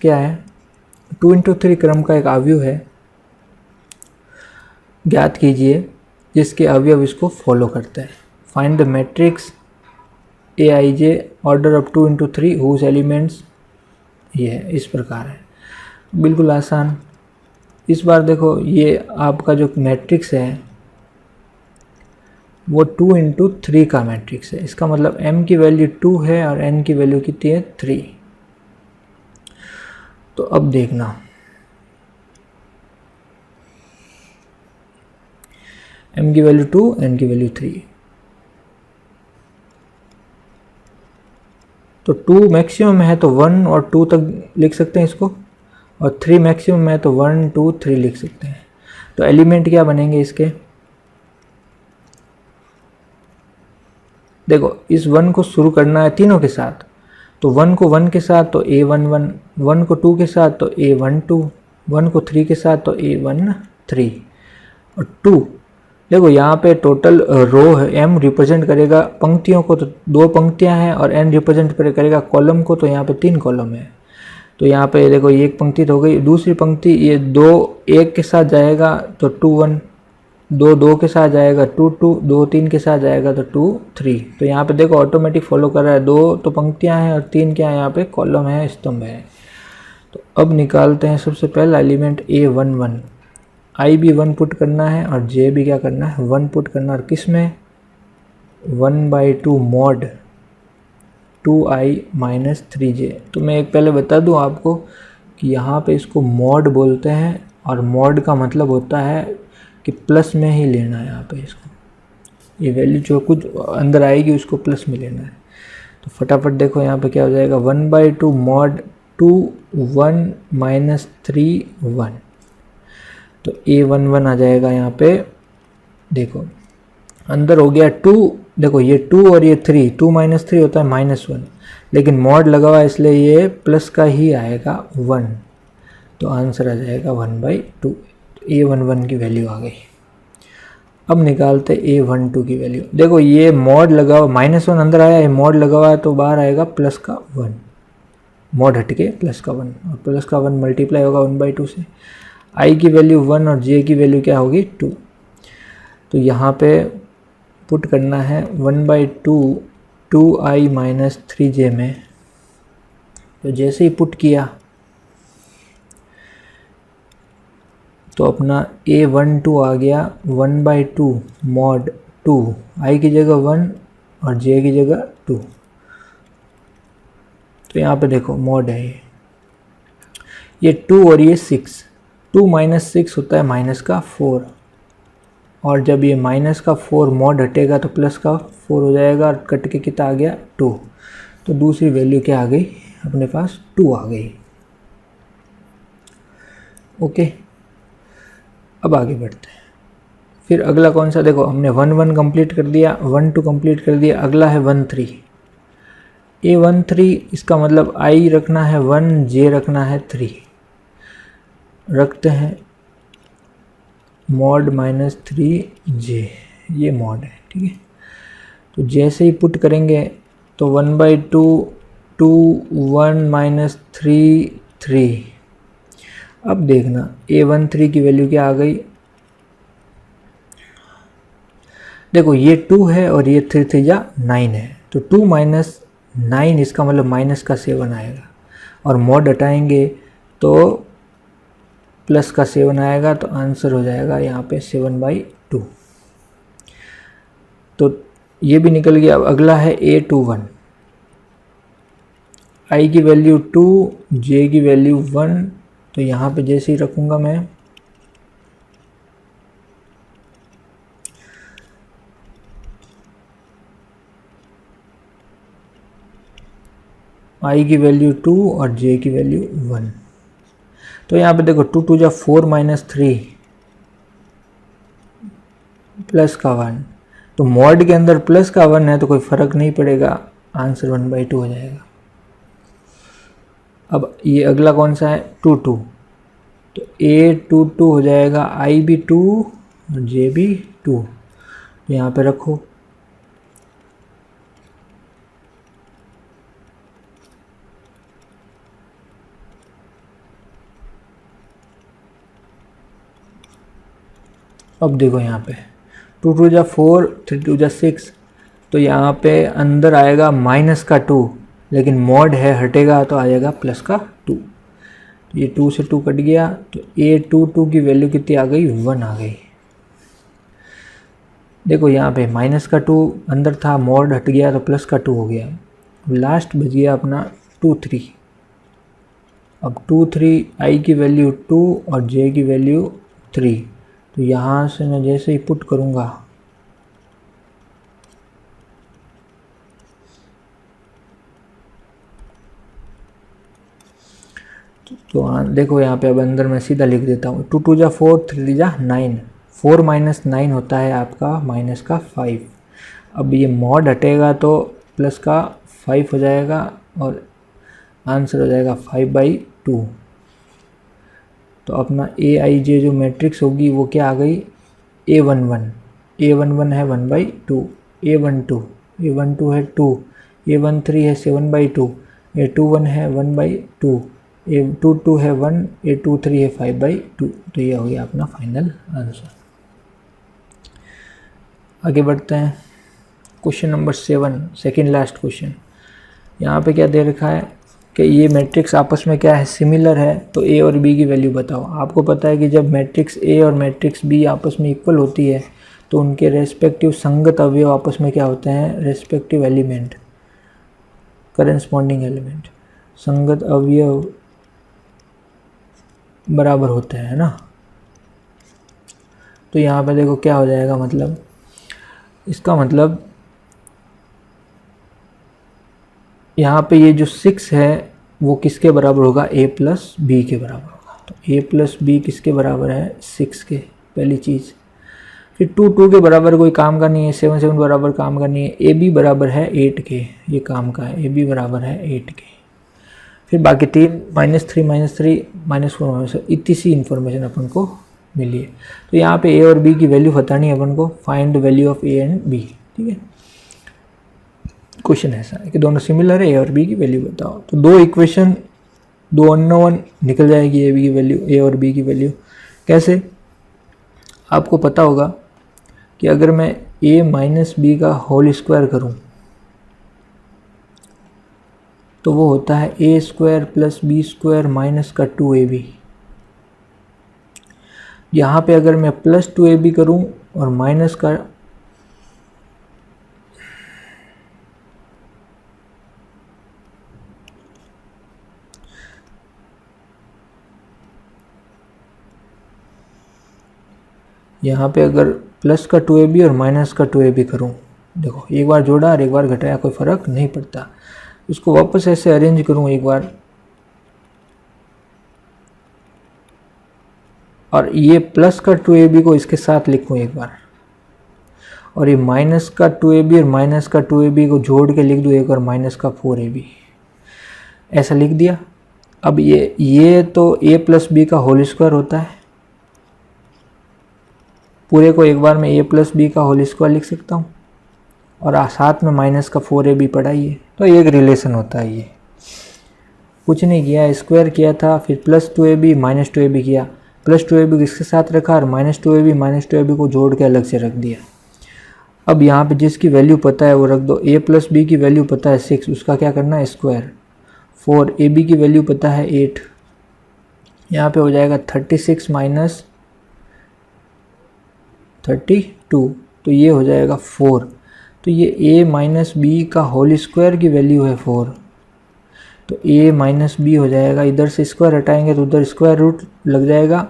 क्या है, 2 into 3 क्रम का एक अवयव है, ज्ञात कीजिए जिसके अवयव इसको फॉलो करते हैं। Find the matrix Aij order of 2 into 3 whose elements, ये है, इस प्रकार है, बिल्कुल आसान। इस बार देखो ये आपका जो मैट्रिक्स है वो 2 into 3 का मैट्रिक्स है, इसका मतलब m की वैल्यू 2 है और n की वैल्यू कितनी है 3। तो अब देखना m की वैल्यू 2, n की वैल्यू 3, तो 2 मैक्सिमम है तो 1 और 2 तक लिख सकते हैं इसको, और 3 मैक्सिमम है तो 1 2 3 लिख सकते हैं। तो एलिमेंट क्या बनेंगे इसके, देखो इस 1 को शुरू करना है तीनों के साथ, तो 1 को 1 के साथ तो A11, 1 को 2 के साथ तो A12, 1 को 3 के साथ तो A13 और 2। देखो यहाँ पे टोटल रो है, m रिप्रेजेंट करेगा पंक्तियों को, तो 2 पंक्तियाँ हैं, और n रिप्रेजेंट करेगा कॉलम को, तो यहाँ पे 3 कॉलम है। तो यहाँ पे देखो ये एक पंक्ति तो हो गई, दूसरी पंक्ति ये 2 1 के साथ जाएगा तो 2 1, 2 2 के साथ जाएगा 2 2, 2 3 के साथ जाएगा तो 2 3। तो यहाँ पे देखो ऑटोमेटिक फॉलो कर रहा है, 2 तो पंक्तियाँ हैं और 3 क्या है, यहाँ पे कॉलम है, स्तंभ है। तो अब निकालते हैं सबसे पहला एलिमेंट A11, i भी 1 पुट करना है और j भी क्या करना है 1 पुट करना है, और किस में 1/2 मॉड 2i माइनस 3j। तो मैं एक पहले बता दूं आपको कि यहाँ पे इसको मॉड बोलते हैं, और मॉड का मतलब होता है कि प्लस में ही लेना है, यहाँ पे इसको ये वैल्यू जो कुछ अंदर आएगी उसको प्लस में लेना है। तो फटाफट देखो यहाँ पे क्या हो जाएगा 1/2 मॉड 2 1 माइनस 3 1, तो A11 आ जाएगा यहाँ पे। देखो अंदर हो गया 2, देखो ये 2 और ये 3, 2 माइनस 3 होता है -1, लेकिन मॉड लगा हुआ है इसलिए ये प्लस का ही आएगा 1, तो आंसर आ जाएगा 1/2। A11 की वैल्यू आ गई। अब निकालते A12 की वैल्यू, देखो ये मॉड लगा हुआ -1 अंदर आया, ये मॉड लगा हुआ है तो बाहर आएगा प्लस का 1, मॉड हटके प्लस का 1, और प्लस का 1 मल्टीप्लाई होगा 1/2 से। i की वैल्यू 1 और j की वैल्यू क्या होगी 2, तो यहाँ पे पुट करना है 1/2 2i माइनस 3j में। तो जैसे ही पुट किया तो अपना A12 आ गया 1/2 मॉड 2, i की जगह 1 और j की जगह 2। तो यहाँ पे देखो मॉड है ये 2 और ये 6, 2 माइनस 6 होता है माइनस का 4, और जब ये माइनस का 4 मॉड हटेगा तो प्लस का 4 हो जाएगा, और कट के कितना आ गया 2। तो दूसरी वैल्यू क्या आ गई अपने पास 2 आ गई। ओके, अब आगे बढ़ते हैं। फिर अगला कौन सा, देखो हमने 1 1 कंप्लीट कर दिया, 1 2 कंप्लीट कर दिया, अगला है 1 3। A13 इसका मतलब i रखना है 1, j रखना है 3, रखते हैं मॉड माइनस 3j, ये मॉड है, ठीक है। तो जैसे ही पुट करेंगे तो 1/2 2 1 माइनस 3 3। अब देखना A13 की वैल्यू क्या आ गई, देखो ये 2 है और ये 3 3 या 9 है, तो 2 माइनस 9 इसका मतलब माइनस का 7 आएगा, और मॉड हटाएंगे तो प्लस का 7 आएगा, तो आंसर हो जाएगा यहाँ पे 7/2। तो ये भी निकल गया। अब अगला है A21, i की वैल्यू 2, j की वैल्यू 1, तो यहाँ पे जैसे ही रखूँगा मैं i की वैल्यू 2 और j की वैल्यू 1, तो यहाँ पे देखो 2 2 जा 4 माइनस 3 प्लस का 1, तो मॉड के अंदर प्लस का 1 है तो कोई फर्क नहीं पड़ेगा, आंसर 1/2 हो जाएगा। अब ये अगला कौन सा है 2 2, तो A22 हो जाएगा, i भी 2 और j भी 2, तो यहाँ पे रखो। अब देखो यहाँ पे 2 2 जा 4, 3 2 जा 6, तो यहाँ पे अंदर आएगा -2, लेकिन मॉड है हटेगा तो आ जाएगा +2। ये 2 से 2 कट गया, तो A22 की वैल्यू कितनी आ गई, 1 आ गई। देखो यहाँ पे -2 अंदर था, मॉड हट गया तो +2 हो गया। लास्ट बच गया अपना 2 3। अब 2 3 i की वैल्यू 2 और j की वैल्यू 3, तो यहाँ से मैं जैसे ही पुट करूँगा तो देखो यहाँ पे अब अंदर मैं सीधा लिख देता हूँ 2 2 जा 4, 3 3 जा 9, 4 - 9 होता है आपका -5। अब ये मॉड हटेगा तो +5 हो जाएगा और आंसर हो जाएगा 5/2। तो अपना AIJ जो मैट्रिक्स होगी वो क्या आ गई, A11 है 1/2, A12 है 2, A13 है 7/2, A21 है 1/2, A22 है 1, A23 है 5/2। तो ये हो गया अपना फाइनल आंसर। आगे बढ़ते हैं, question number 7, second last question. यहाँ पे क्या दे रखा है कि ये मैट्रिक्स आपस में क्या है, सिमिलर है, तो A और B की वैल्यू बताओ। आपको पता है कि जब मैट्रिक्स A और मैट्रिक्स B आपस में इक्वल होती है तो उनके रेस्पेक्टिव संगत अवयव आपस में क्या होते हैं, रेस्पेक्टिव एलिमेंट, करेस्पॉन्डिंग एलिमेंट, संगत अवयव बराबर होते हैं ना। तो यहाँ पे देखो क्या हो जाएगा, मतलब इसका मतलब यहाँ पे ये जो 6 है वो किसके बराबर होगा, A + B के बराबर होगा। तो A + B किसके बराबर है, 6 के, पहली चीज़। फिर 2 2 के बराबर कोई काम का नहीं है, 7 7 बराबर काम का नहीं है। AB बराबर है 8 के, ये काम का है, AB बराबर है 8 के। फिर बाकी 3 -3 -3 -4 इतनी सी इन्फॉर्मेशन अपन को मिली है। तो यहाँ पे A और B की वैल्यू बतानी है अपन को, find value of A and B। ठीक है, क्वेश्चन ऐसा है कि दोनों सिमिलर है, A और B की वैल्यू बताओ। तो दो इक्वेशन, दो अननोन निकल जाएगी, A की वैल्यू, A और B की वैल्यू। कैसे, आपको पता होगा कि अगर मैं A - B का होल स्क्वायर करूं तो वो होता है A² + B² - 2AB। यहाँ पे अगर मैं +2AB करूं और माइनस का यहाँ पे अगर +2AB और -2AB करूँ, देखो एक बार जोड़ा और एक बार घटाया, कोई फ़र्क नहीं पड़ता। इसको वापस ऐसे अरेंज करूँ एक बार, और ये +2AB को इसके साथ लिखूँ एक बार, और ये -2AB और -2AB को जोड़ के लिख दूँ एक बार, -4AB, ऐसा लिख दिया। अब ये तो A + B का होल स्क्वायर होता है, पूरे को एक बार में A + B का होल स्क्वायर लिख सकता हूँ, और साथ में -4AB पड़ा ही है, तो एक रिलेशन होता है। ये कुछ नहीं किया, स्क्वायर किया था, फिर +2AB -2AB किया, +2AB इसके साथ रखा और -2AB को जोड़ के अलग से रख दिया। अब यहाँ पे जिसकी वैल्यू पता है वो रख दो। A + B की वैल्यू पता है 6, उसका क्या करना है, स्क्वायर। 4AB की वैल्यू पता है 8, यहाँ पे हो जाएगा 36 - 32, तो ये हो जाएगा 4। तो ये A - B का होल स्क्वायर की वैल्यू है 4, तो A - B हो जाएगा, इधर से स्क्वायर हटाएंगे तो उधर स्क्वायर रूट लग जाएगा,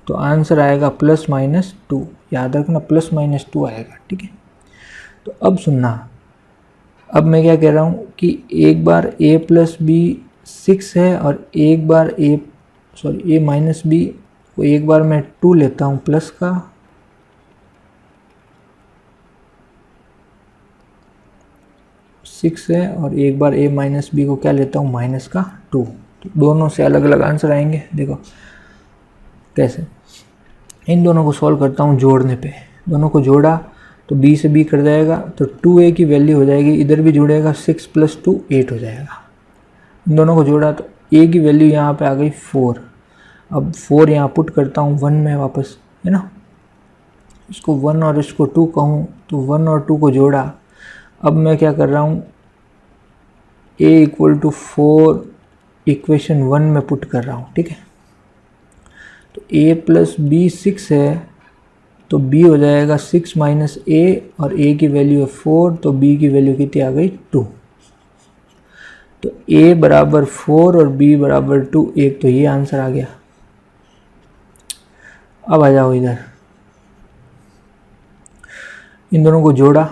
तो आंसर आएगा +-2। याद रखना +-2 आएगा, ठीक है। तो अब सुनना, अब मैं क्या कह रहा हूँ कि एक बार A + B 6 है और एक बार A - B को एक बार मैं 2 लेता हूँ प्लस का, सिक्स है, और एक बार A - B को क्या लेता हूँ, -2। तो दोनों से अलग अलग आंसर आएंगे। देखो कैसे, इन दोनों को सॉल्व करता हूँ जोड़ने पे। दोनों को जोड़ा तो B से B कर जाएगा, तो 2A की वैल्यू हो जाएगी, इधर भी जुड़ेगा, 6 + 2 8 हो जाएगा। इन दोनों को जोड़ा तो A की वैल्यू यहाँ पे आ गई 4। अब 4 यहाँ पुट करता हूँ 1 में वापस, है ना, इसको 1 और इसको 2 कहूँ तो 1 और 2 को जोड़ा। अब मैं क्या कर रहा हूँ, a = 4 इक्वेशन 1 में पुट कर रहा हूँ, ठीक है। तो a + b 6 है, तो b हो जाएगा 6 - a, और a की वैल्यू है 4, तो b की वैल्यू कितनी आ गई 2। तो a बराबर 4 और b बराबर 2, एक तो ये आंसर आ गया। अब आ जाओ इधर, इन दोनों को जोड़ा,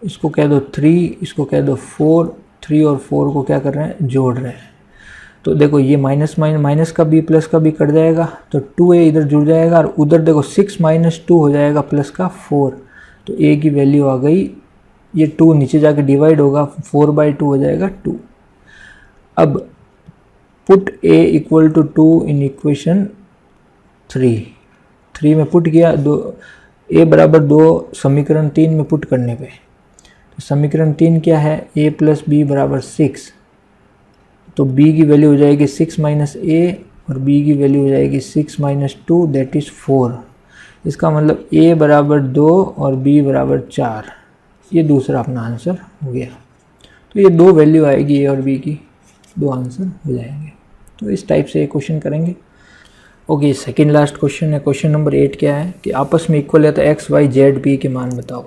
इसको कह दो 3, इसको कह दो 4, 3 और 4 को क्या कर रहे हैं, जोड़ रहे हैं। तो देखो ये माइनस का भी प्लस का भी कट जाएगा, तो 2a इधर जुड़ जाएगा, और उधर देखो 6 - 2 हो जाएगा प्लस का 4, तो a की वैल्यू आ गई, ये 2 नीचे जाके डिवाइड होगा, 4/2 हो जाएगा 2। अब पुट a = 2 इन इक्वेशन 3 में पुट किया, a बराबर 2 समीकरण 3 में पुट करने पे, तो समीकरण 3 क्या है, a + b = 6, तो b की वैल्यू हो जाएगी 6 - a, और b की वैल्यू हो जाएगी 6 - 2, दैट इज़ 4। इसका मतलब a बराबर 2 और b बराबर 4, ये दूसरा अपना आंसर हो गया। तो ये 2 वैल्यू आएगी a और b की, 2 आंसर हो जाएंगे। तो इस टाइप से ये क्वेश्चन करेंगे। ओके, सेकेंड लास्ट क्वेश्चन है, क्वेश्चन नंबर 8 क्या है कि आपस में इक्वल है तो x, y, z, p के मान बताओ।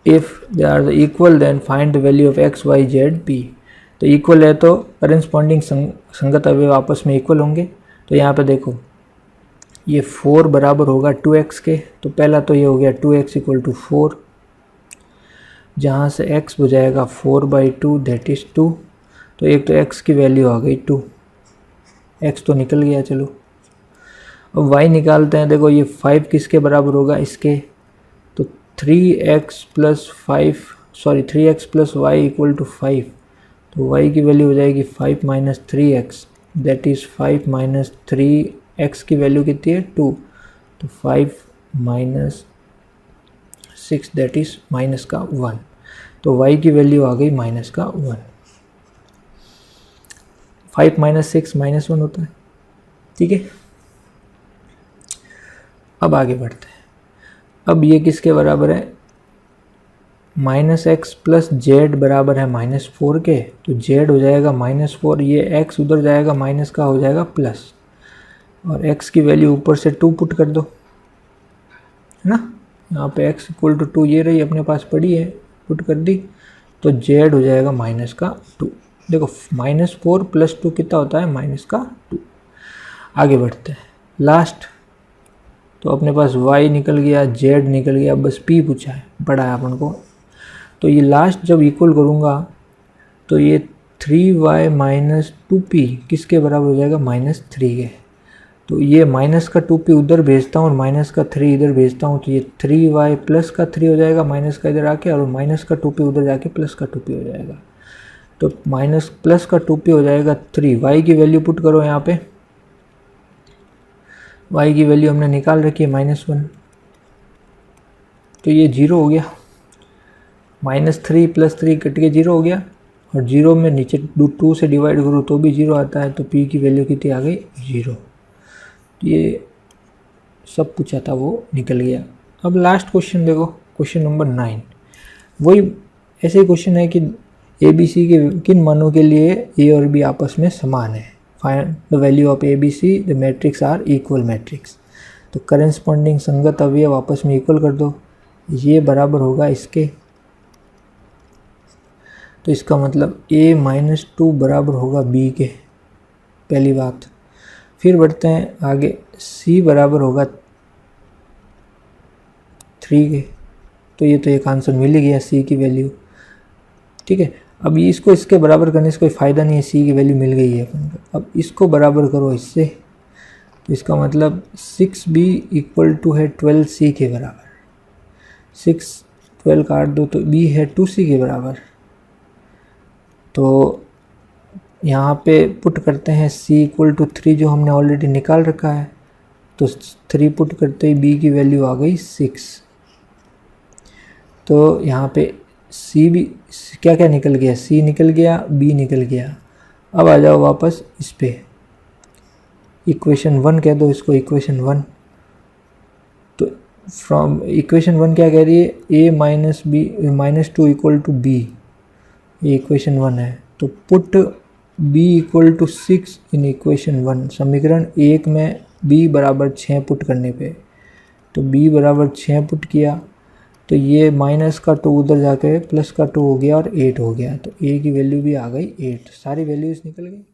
If they are the equal then find the value of x, y, z, p। तो इक्वल है तो करेस्पॉन्डिंग संगत अवयव आपस में इक्वल होंगे। तो यहाँ पे देखो ये 4 बराबर होगा 2x के, तो पहला तो ये हो गया 2x = 4, जहाँ से x हो जाएगा 4/2 दैट इज़ 2। तो एक तो x की वैल्यू आ गई 2, x तो निकल गया। चलो अब y निकालते हैं। देखो ये 5 किसके बराबर होगा, इसके, तो 3x + y = 5, तो y की वैल्यू हो जाएगी 5 - 3x दैट इज़ 5 - 3, x की वैल्यू कितनी है 2, तो 5 - 6 दैट इज़ -1, तो y की वैल्यू आ गई -1। 5 - 6 -1 होता है, ठीक है। अब आगे बढ़ते हैं। अब ये किसके बराबर है, -x + z बराबर है -4 के, तो z हो जाएगा -4, ये x उधर जाएगा माइनस का हो जाएगा प्लस, और x की वैल्यू ऊपर से 2 पुट कर दो, है ना। यहाँ पे x = 2 ये रही अपने पास पड़ी है, पुट कर दी, तो z हो जाएगा -2। देखो -4 + 2 कितना होता है, -2। आगे बढ़ते हैं, लास्ट तो अपने पास y निकल गया, z निकल गया, बस p पूछा है, पड़ा है अपन को। तो ये लास्ट जब इक्वल करूँगा तो ये 3y - 2p किसके बराबर हो जाएगा, -3 के। तो ये माइनस का 2p उधर भेजता हूँ और माइनस का 3 इधर भेजता हूँ, तो ये 3y + का 3 हो जाएगा माइनस का इधर आके, और माइनस का 2p उधर जाके प्लस का 2p हो जाएगा। तो + का 2p हो जाएगा 3। y की वैल्यू पुट करो यहाँ पे, y की वैल्यू हमने निकाल रखी है -1, तो ये 0 हो गया, -3 + 3 कट के 0 हो गया, और 0 में नीचे 2 से डिवाइड करूँ तो भी 0 आता है, तो p की वैल्यू कितनी आ गई 0। ये सब पूछा था वो निकल गया। अब लास्ट क्वेश्चन देखो, क्वेश्चन नंबर 9, वही ऐसे ही क्वेश्चन है कि ABC के किन मानों के लिए A और B आपस में समान है। Find the value of ABC, the matrix are equal matrix. तो करेस्पॉन्डिंग संगत अवयव आपस में इक्वल कर दो, ये बराबर होगा इसके, तो इसका मतलब A - 2 बराबर होगा B के, पहली बात। फिर बढ़ते हैं आगे, C बराबर होगा 3 के, तो ये तो एक आंसर मिल ही गया C की वैल्यू, ठीक है। अब इसको इसके बराबर करने से कोई फ़ायदा नहीं है, C की वैल्यू मिल गई है अपन को। अब इसको बराबर करो इससे, तो इसका मतलब 6B = है 12C के बराबर। 6 12 काट दो तो B है 2C के बराबर। तो यहाँ पे पुट करते हैं C = 3 जो हमने ऑलरेडी निकाल रखा है, तो 3 पुट करते ही B की वैल्यू आ गई 6। तो यहाँ पे C भी क्या क्या निकल गया, C निकल गया, B निकल गया। अब आ जाओ वापस इस पे, इक्वेशन 1 कह दो इसको, इक्वेशन 1। तो फ्रॉम इक्वेशन 1 क्या कह रही है, a minus B minus 2 equal to B, ये इक्वेशन 1 है। तो put b equal to 6 in equation 1, समीकरण 1 में b बराबर 6 पुट करने पे, तो b बराबर 6 पुट किया तो ये माइनस का 2 उधर जाके प्लस का 2 हो गया और 8 हो गया, तो a की वैल्यू भी आ गई 8, सारी वैल्यूज निकल गई।